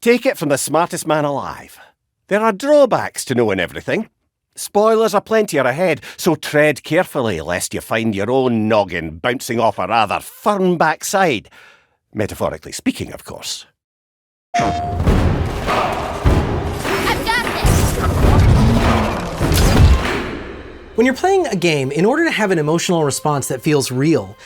Take it from the smartest man alive. There are drawbacks to knowing everything. Spoilers aplenty are ahead, so tread carefully lest you find your own noggin bouncing off a rather firm backside. Metaphorically speaking, of course. When you're playing a game, in order to have an emotional response that feels real,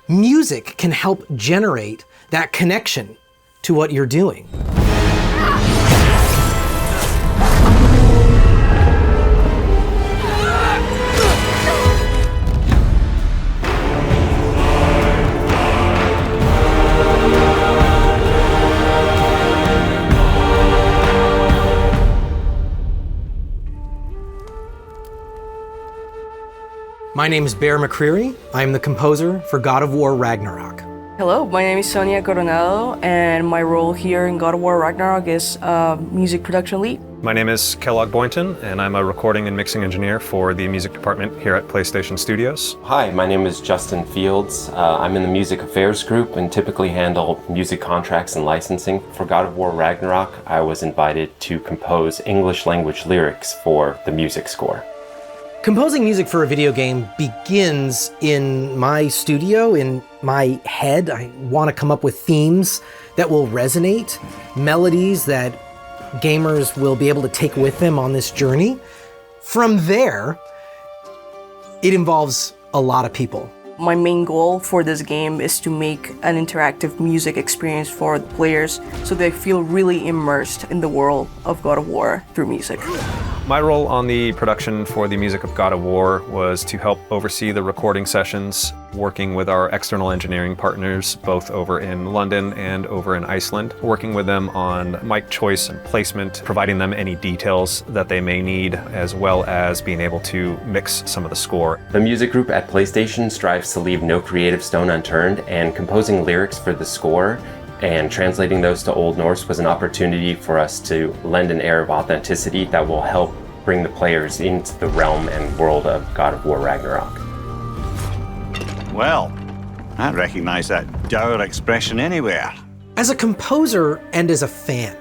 music can help generate that connection to what you're doing. My name is Bear McCreary. I am the composer for God of War Ragnarok. Hello, my name is Sonia Coronado, and my role here in God of War Ragnarok is music production lead. My name is Kellogg Boynton, and I'm a recording and mixing engineer for the music department here at PlayStation Studios. Hi, my name is Justin Fields. I'm in the music affairs group and typically handle music contracts and licensing. For God of War Ragnarok, I was invited to compose English language lyrics for the music score. Composing music for a video game begins in my studio, in my head. I want to come up with themes that will resonate, melodies that gamers will be able to take with them on this journey. From there, it involves a lot of people. My main goal for this game is to make an interactive music experience for the players so they feel really immersed in the world of God of War through music. My role on the production for the music of God of War was to help oversee the recording sessions, working with our external engineering partners, both over in London and over in Iceland, working with them on mic choice and placement, providing them any details that they may need, as well as being able to mix some of the score. The music group at PlayStation strives to leave no creative stone unturned, and composing lyrics for the score and translating those to Old Norse was an opportunity for us to lend an air of authenticity that will help bring the players into the realm and world of God of War Ragnarok. Well, I recognize that dour expression anywhere. As a composer and as a fan,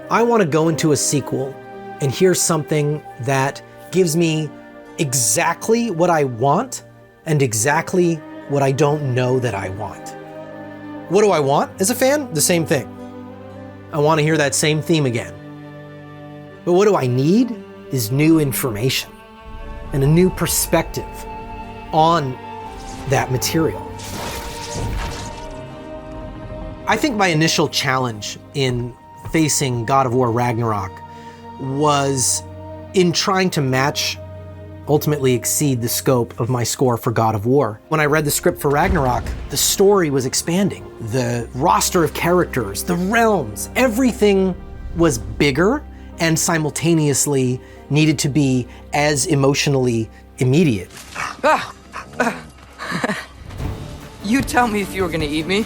I want to go into a sequel and hear something that gives me exactly what I want and exactly what I don't know that I want. What do I want as a fan? The same thing. I want to hear that same theme again. But what do I need is new information and a new perspective on that material. I think my initial challenge in facing God of War Ragnarok was in trying to match, ultimately exceed the scope of my score for God of War. When I read the script for Ragnarok, the story was expanding. The roster of characters, the realms, everything was bigger and simultaneously needed to be as emotionally immediate. You tell me if you were gonna eat me.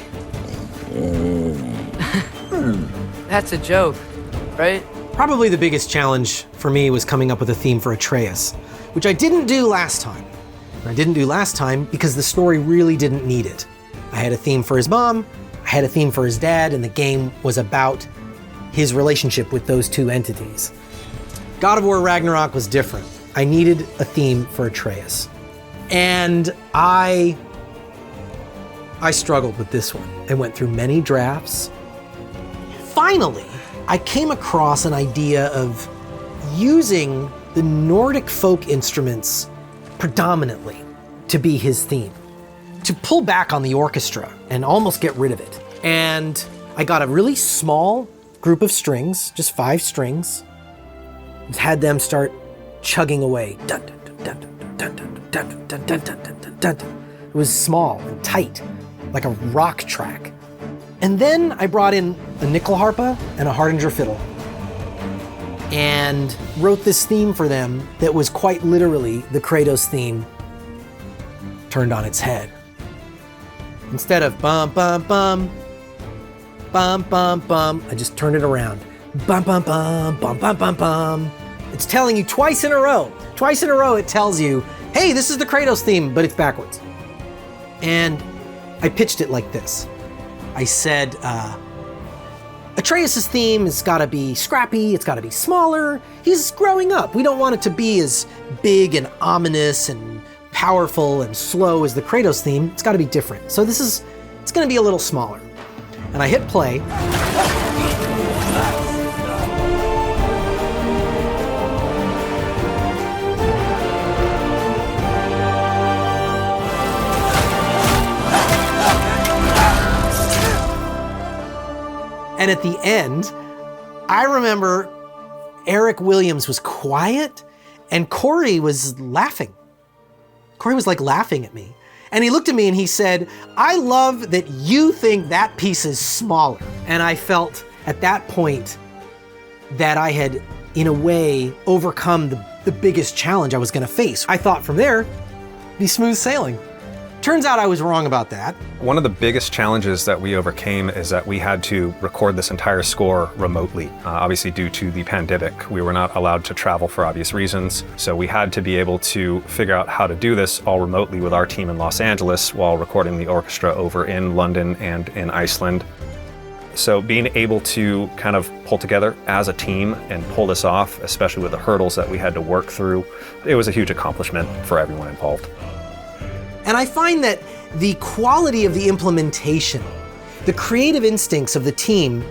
That's a joke, right? Probably the biggest challenge for me was coming up with a theme for Atreus, which I didn't do last time. I didn't do last time because the story really didn't need it. I had a theme for his mom, I had a theme for his dad, and the game was about his relationship with those two entities. God of War Ragnarok was different. I needed a theme for Atreus. And I struggled with this one. I went through many drafts. Finally, I came across an idea of using the Nordic folk instruments predominantly to be his theme, to pull back on the orchestra and almost get rid of it. And I got a really small group of strings, just 5 strings, had them start chugging away. Dun, dun, dun, dun, dun, dun, dun, dun, dun, dun, dun, dun. It was small and tight, like a rock track. And then I brought in a nickel harpa and a Hardinger fiddle and wrote this theme for them that was quite literally the Kratos theme turned on its head. Instead of bum, bum, bum, bum, bum, bum, I just turned it around. Bum, bum, bum, bum, bum, bum, bum. It's telling you twice in a row. Twice in a row it tells you, hey, this is the Kratos theme, but it's backwards. And I pitched it like this. I said, Atreus' theme has got to be scrappy, it's got to be smaller. He's growing up. We don't want it to be as big and ominous and powerful and slow as the Kratos theme. It's got to be different. So it's going to be a little smaller. And I hit play. And at the end, I remember Eric Williams was quiet and Corey was laughing. Corey was like laughing at me. And he looked at me and he said, "I love that you think that piece is smaller." And I felt at that point that I had, in a way, overcome the biggest challenge I was gonna face. I thought from there, be smooth sailing. Turns out I was wrong about that. One of the biggest challenges that we overcame is that we had to record this entire score remotely. Obviously, due to the pandemic, we were not allowed to travel for obvious reasons. So we had to be able to figure out how to do this all remotely with our team in Los Angeles while recording the orchestra over in London and in Iceland. So being able to kind of pull together as a team and pull this off, especially with the hurdles that we had to work through, it was a huge accomplishment for everyone involved. And I find that the quality of the implementation, the creative instincts of the team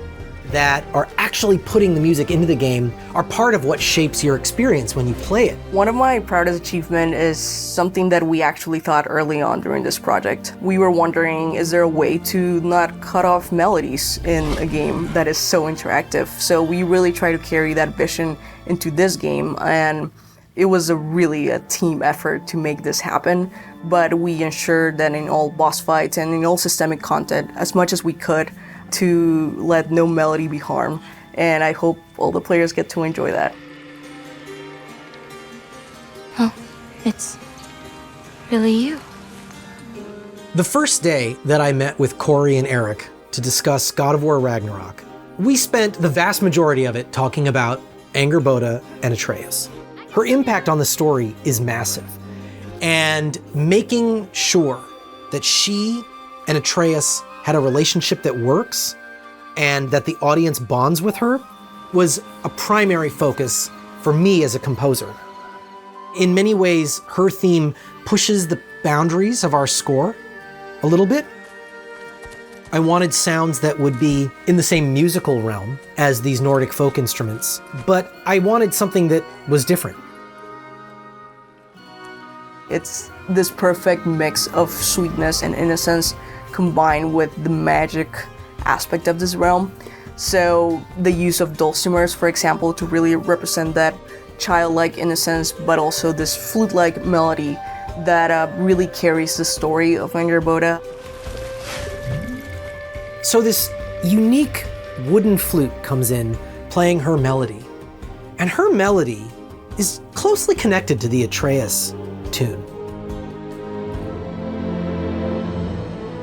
that are actually putting the music into the game are part of what shapes your experience when you play it. One of my proudest achievements is something that we actually thought early on during this project. We were wondering, is there a way to not cut off melodies in a game that is so interactive? So we really try to carry that vision into this game, and it was really a team effort to make this happen, but we ensured that in all boss fights and in all systemic content, as much as we could, to let no melody be harmed, and I hope all the players get to enjoy that. Oh, it's really you. The first day that I met with Corey and Eric to discuss God of War Ragnarok, we spent the vast majority of it talking about Angerboda and Atreus. Her impact on the story is massive, and making sure that she and Atreus had a relationship that works and that the audience bonds with her was a primary focus for me as a composer. In many ways, her theme pushes the boundaries of our score a little bit. I wanted sounds that would be in the same musical realm as these Nordic folk instruments, but I wanted something that was different. It's this perfect mix of sweetness and innocence combined with the magic aspect of this realm. So the use of dulcimers, for example, to really represent that childlike innocence, but also this flute-like melody that really carries the story of Angerboda. So this unique wooden flute comes in, playing her melody. And her melody is closely connected to the Atreus tune.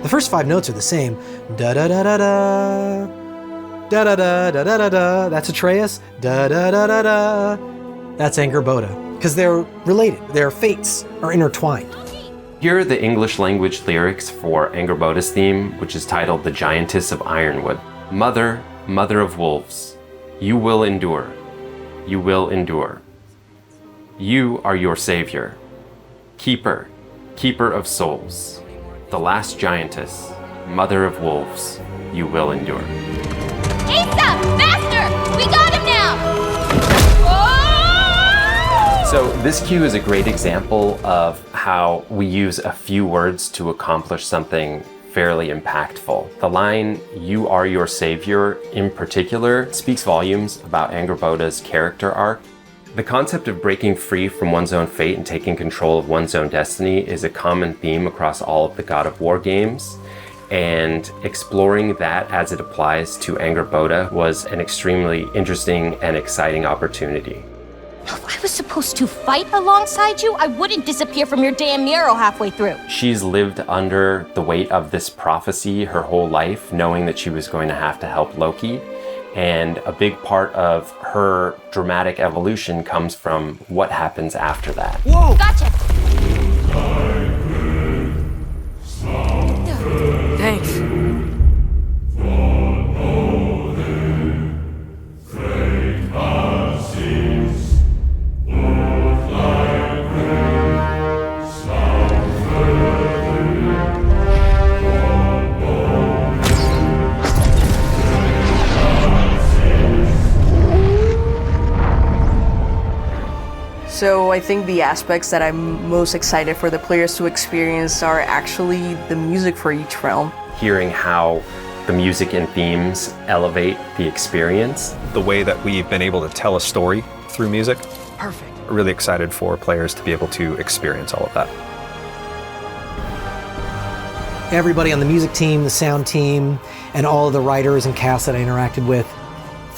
The first 5 notes are the same. Da-da-da-da-da, da-da-da-da-da-da, that's Atreus. Da-da-da-da-da, that's Angerboda. Because they're related, their fates are intertwined. Here are the English language lyrics for Angerboda's theme, which is titled The Giantess of Ironwood. Mother, mother of wolves, you will endure. You will endure. You are your savior. Keeper, keeper of souls. The last giantess, mother of wolves, you will endure. Asa! Faster! We got him now! So this cue is a great example of how we use a few words to accomplish something fairly impactful. The line, "You are your savior," in particular, speaks volumes about Angerboda's character arc. The concept of breaking free from one's own fate and taking control of one's own destiny is a common theme across all of the God of War games, and exploring that as it applies to Angerboda was an extremely interesting and exciting opportunity. If I was supposed to fight alongside you, I wouldn't disappear from your damn mural halfway through. She's lived under the weight of this prophecy her whole life, knowing that she was going to have to help Loki. And a big part of her dramatic evolution comes from what happens after that. Whoa! Gotcha! Thanks. So I think the aspects that I'm most excited for the players to experience are actually the music for each realm. Hearing how the music and themes elevate the experience. The way that we've been able to tell a story through music. Perfect. Really excited for players to be able to experience all of that. Everybody on the music team, the sound team, and all of the writers and cast that I interacted with.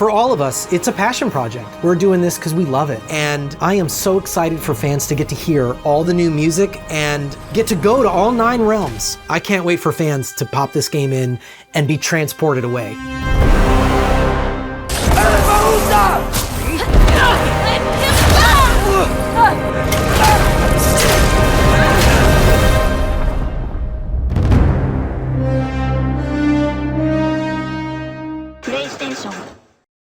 For all of us, it's a passion project. We're doing this because we love it. And I am so excited for fans to get to hear all the new music and get to go to all 9 realms. I can't wait for fans to pop this game in and be transported away.